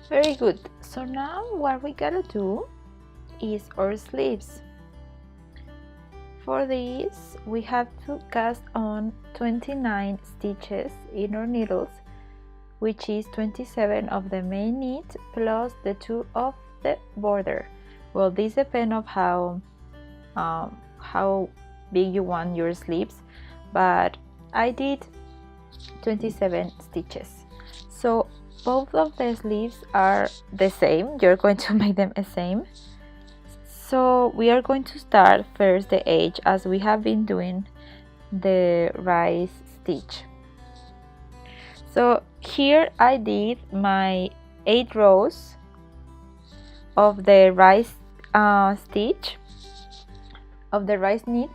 Very good. So now what we gotta do is our sleeves. For this, we have to cast on 29 stitches in our needles, which is 27 of the main knit plus the 2 of the border. Well, this depends on how big you want your sleeves, but I did 27 stitches. So both of the sleeves are the same. You're going to make them the same. So we are going to start first the edge as we have been doing the rise stitch. So here I did my 8 rows of the rise stitch of the rise knit,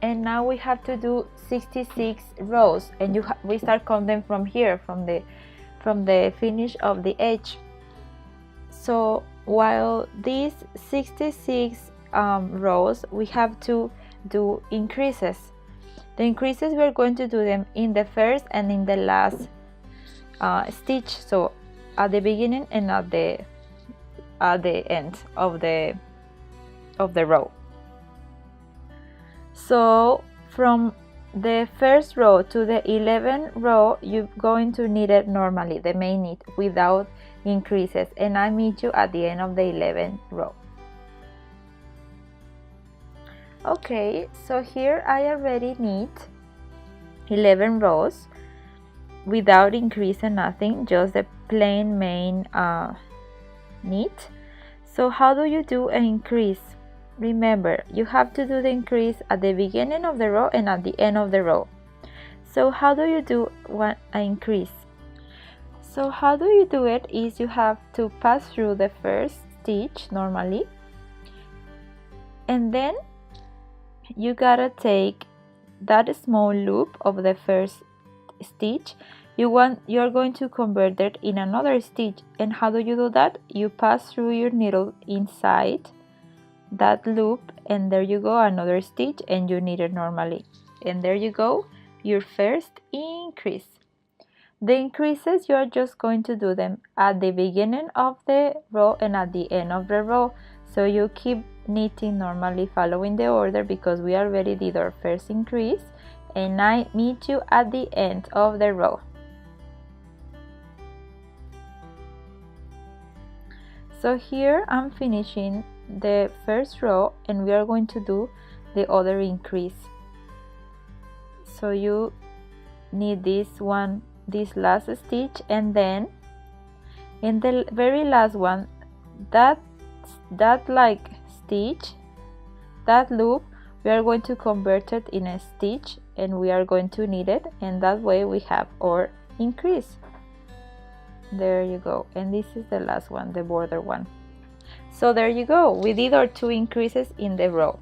and now we have to do 66 rows, and we start counting from here, from the finish of the edge. So while these 66 rows, we have to do increases. The increases, we're going to do them in the first and in the last stitch, so at the beginning and at the end of the row. So from the first row to the 11th row, you're going to knit it normally, the main knit, without increases, and I meet you at the end of the 11th row. Okay, so here I already knit 11 rows without increase and nothing, just the plain main knit. So how do you do an increase? Remember, you have to do the increase at the beginning of the row and at the end of the row. So how do you do an increase? So how do you do it is you have to pass through the first stitch normally, and then you gotta take that small loop of the first stitch. You're going to convert it in another stitch. And how do you do that? You pass through your needle inside that loop, and there you go, another stitch, and you knit it normally, and there you go, your first increase. The increases, you are just going to do them at the beginning of the row and at the end of the row, so you keep knitting normally following the order, because we already did our first increase, and I meet you at the end of the row. So here I'm finishing the first row, and we are going to do the other increase. So you knit this last stitch, and then in the very last one, that like stitch, that loop, we are going to convert it in a stitch, and we are going to knit it, and that way we have our increase. There you go, and this is the last one, the border one. So there you go, we did our 2 increases in the row,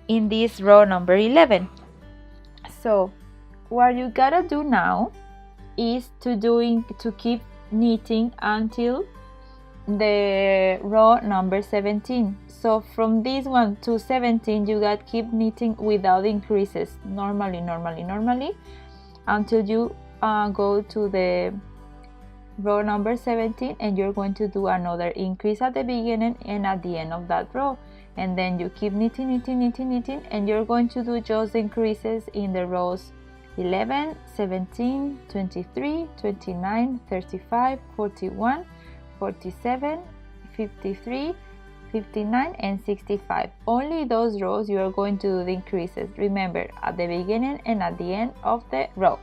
in this row number 11. So what you gotta do now is to keep knitting until the row number 17. So from this one to 17, you gotta keep knitting without increases, normally, until you go to the row number 17, and you're going to do another increase at the beginning and at the end of that row, and then you keep knitting, and you're going to do just increases in the rows 11, 17, 23, 29, 35, 41, 47, 53, 59, and 65. Only those rows you are going to do the increases, remember, at the beginning and at the end of the row.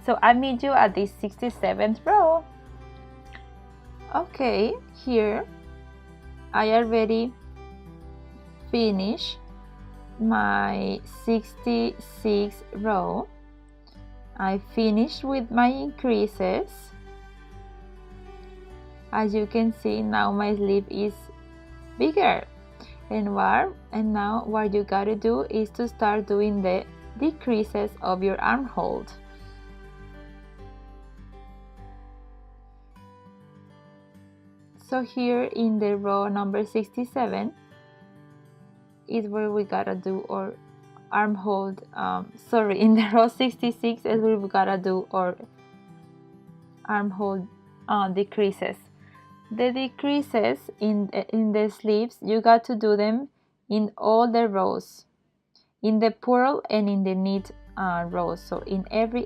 So I meet you at the 67th row. Okay, here I already finished my 66th row. I finished with my increases. As you can see, now my sleeve is bigger and warm, and now what you gotta do is to start doing the decreases of your armhole. So here in the row number 67 is where we gotta do our armhole, in the row 66 is where we gotta do our armhole decreases. The decreases in the sleeves, you got to do them in all the rows, in the purl and in the knit rows. So in every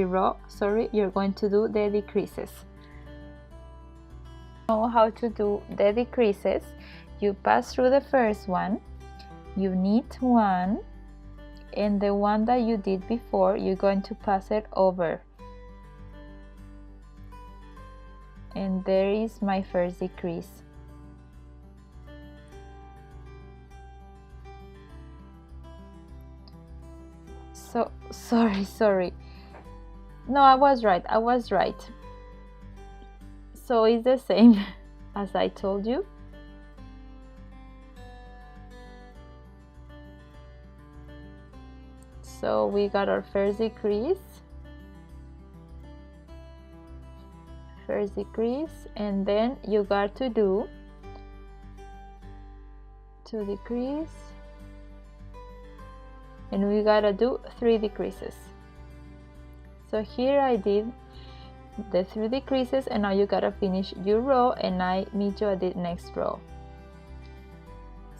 row, sorry, you're going to do the decreases. Know how to do the decreases. You pass through the first one, you knit one, and the one that you did before, you're going to pass it over. And there is my first decrease. So sorry. No, I was right. So it's the same as I told you. So we got our first decrease, and then you got to do 2 decrease, and we gotta do 3 decreases. So here I did the 3 decreases, and now you gotta finish your row, and I meet you at the next row.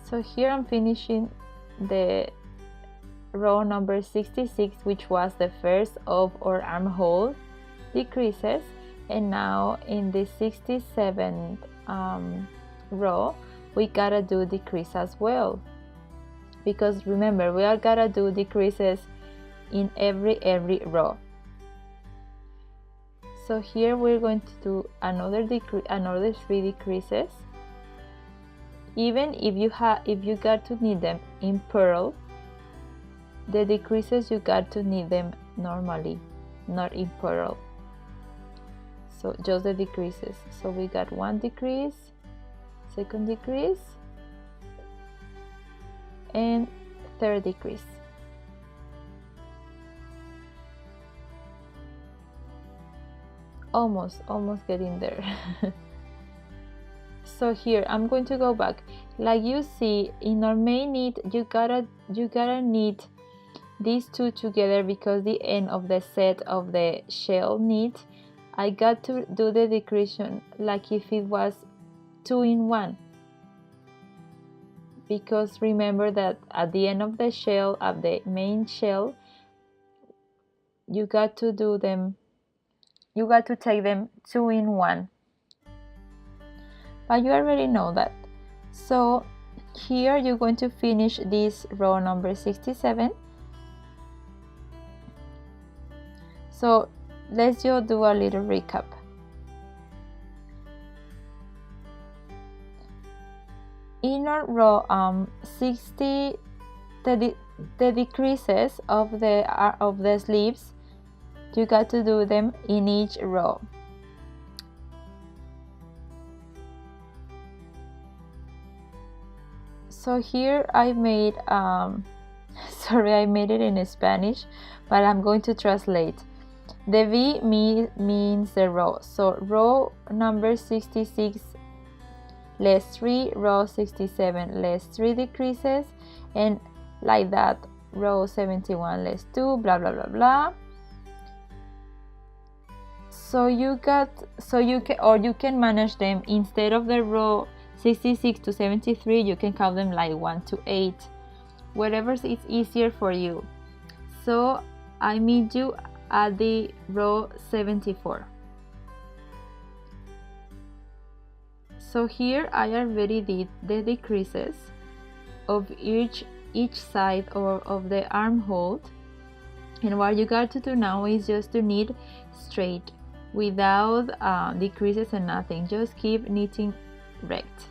So here I'm finishing the row number 66, which was the first of our armhole decreases, and now in the 67th row we gotta do decrease as well, because remember, we are gotta do decreases in every row. So here we're going to do another 3 decreases. Even if you got to knit them in purl, the decreases you got to knit them normally, not in purl. So just the decreases. So we got 1 decrease, 2nd decrease, and 3rd decrease. Almost getting there. So here I'm going to go back. Like you see, in our main knit, you gotta knit these 2 together, because the end of the set of the shell knit, I got to do the decrease like if it was 2 in 1, because remember that at the end of the shell, of the main shell, you got to do them, you got to take them 2 in 1, but you already know that. So here you're going to finish this row number 67. So let's just do a little recap. In our row 60, the decreases of the sleeves, you got to do them in each row. So here I made sorry, I made it in Spanish, but I'm going to translate. The V means the row. So row number 66 less 3, row 67 less 3 decreases, and like that, row 71 less 2, blah blah blah blah. So you can manage them. Instead of the row 66 to 73, you can count them like 1 to 8, whatever is easier for you. So I meet you at the row 74. So here I already did the decreases of each side of the armhole, and what you got to do now is just to knit straight without decreases and nothing. Just keep knitting rect.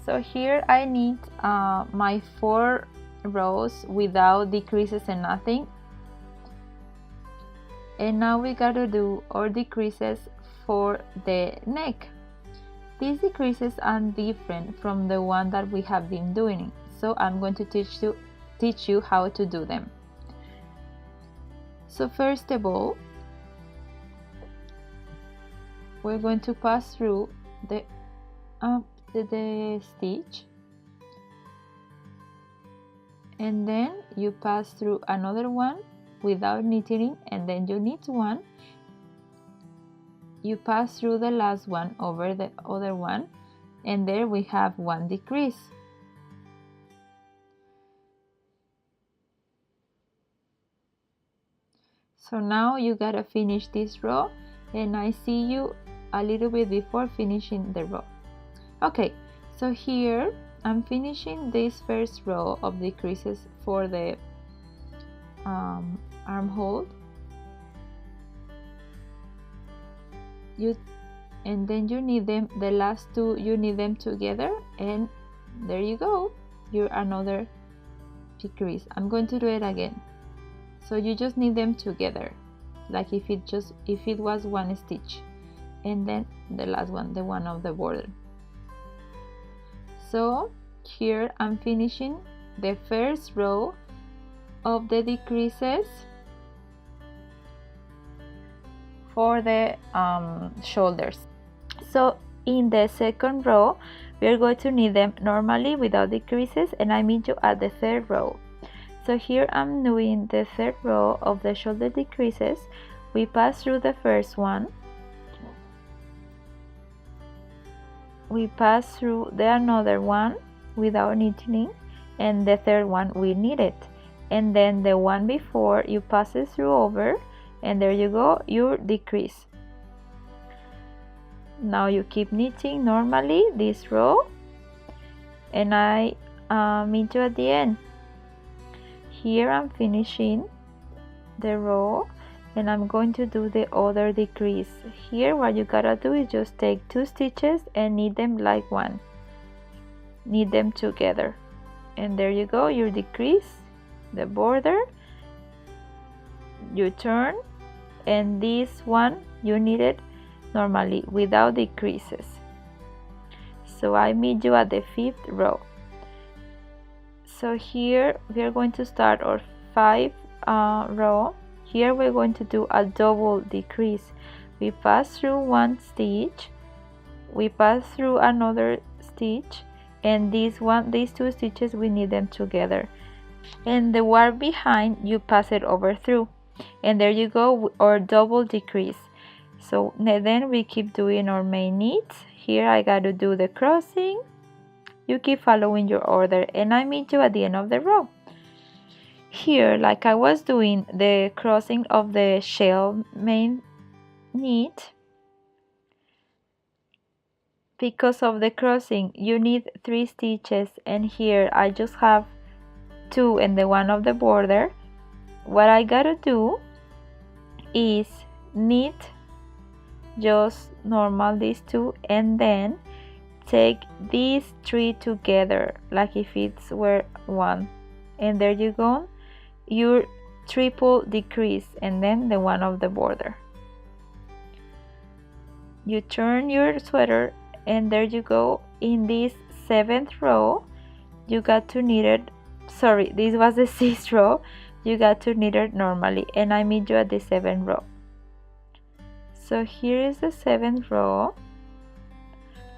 So here I knit my 4 rows without decreases and nothing, and now we gotta do our decreases for the neck. These decreases are different from the one that we have been doing, so I'm going to teach you how to do them. So first of all, we're going to pass through the the stitch, and then you pass through another one without knitting, and then you knit one, you pass through the last one over the other one, and there we have one decrease. So now you gotta finish this row, and I see you a little bit before finishing the row. Okay, so here I'm finishing this first row of decreases for the armhole. And then you knit them, the last two you knit them together, and there you go, you're another decrease. I'm going to do it again. So you just knit them together, like if it was one stitch, and then the last one, the one of the border. So here I'm finishing the first row of the decreases for the shoulders. So in the second row we are going to knit them normally without decreases, and I meet you at the third row. So here I'm doing the third row of the shoulder decreases. We pass through the first one, we pass through the another one without knitting, and the third one we knit it, and then the one before you pass it through over, and there you go, your decrease. Now you keep knitting normally this row, and I meet you at the end. Here I'm finishing the row, and I'm going to do the other decrease. Here what you gotta do is just take 2 stitches and knit them like one, knit them together, and there you go, your decrease, the border, you turn, and this one you knit it normally without decreases. So I meet you at the 5th row. So here we are going to start our 5th row. Here we're going to do a double decrease. We pass through one stitch, we pass through another stitch, and these 2 stitches we knit them together, and the one behind you pass it over through, and there you go, our double decrease. So then we keep doing our main knits. Here I got to do the crossing. You keep following your order, and I meet you at the end of the row. Here, like I was doing the crossing of the shell main knit, because of the crossing you need 3 stitches, and here I just have 2 and the one of the border. What I gotta do is knit just normal these 2, and then take these 3 together like if it's were one, and there you go, your triple decrease, and then the one of the border. You turn your sweater, and there you go, in this 7th row you got to knit it, sorry, this was the 6th row, you got to knit it normally, and I meet you at the 7th row. So here is the 7th row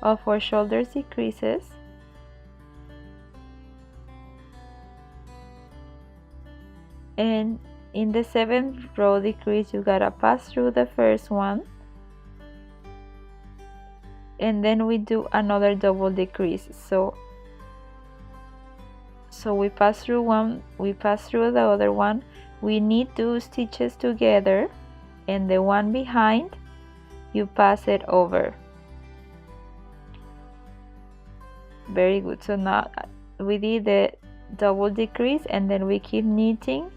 of our shoulder decreases, and in the 7th row decrease you gotta pass through the first one, and then we do another double decrease. So we pass through one, we pass through the other one, we knit 2 stitches together, and the one behind you pass it over. Very good. So now we did the double decrease, and then we keep knitting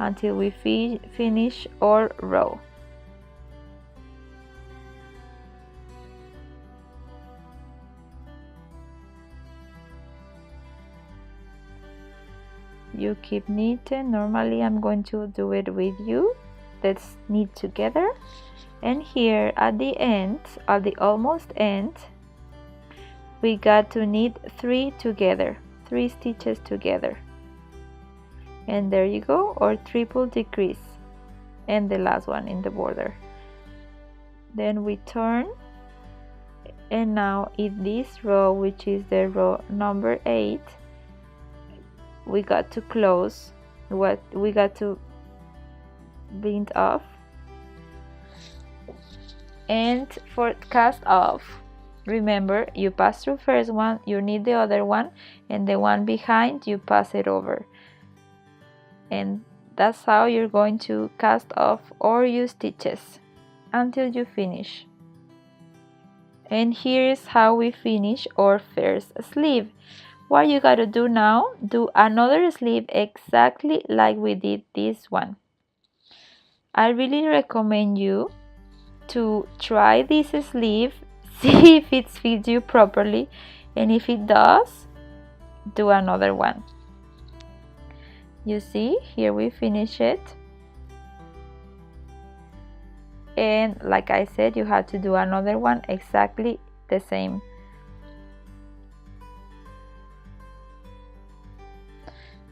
until we finish our row. You keep knitting. Normally I'm going to do it with you. Let's knit together. And here at the end, at the almost end, we got to knit 3 together, 3 stitches together, and there you go, or triple decrease, and the last one in the border. Then we turn, And now in this row, which is the row number 8, we got to close what we got to bind off. And for cast off, remember, you pass through first one, you need the other one, and the one behind you pass it over. And that's how you're going to cast off all your stitches until you finish. And here's how we finish our first sleeve. What you gotta do now, do another sleeve exactly like we did this one. I really recommend you to try this sleeve, see if it fits you properly, and if it does, do another one. You see, here we finish it. And like I said, you have to do another one exactly the same.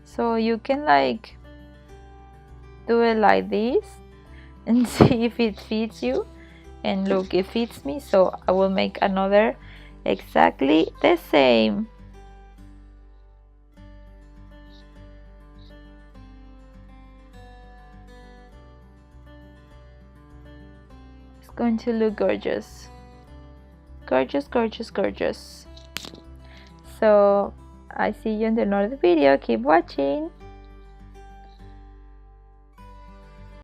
So you can like do it like this and see if it fits you. And look, it fits me, so I will make another exactly the same. It's going to look gorgeous. Gorgeous, gorgeous, gorgeous. So I see you in the next video. Keep watching.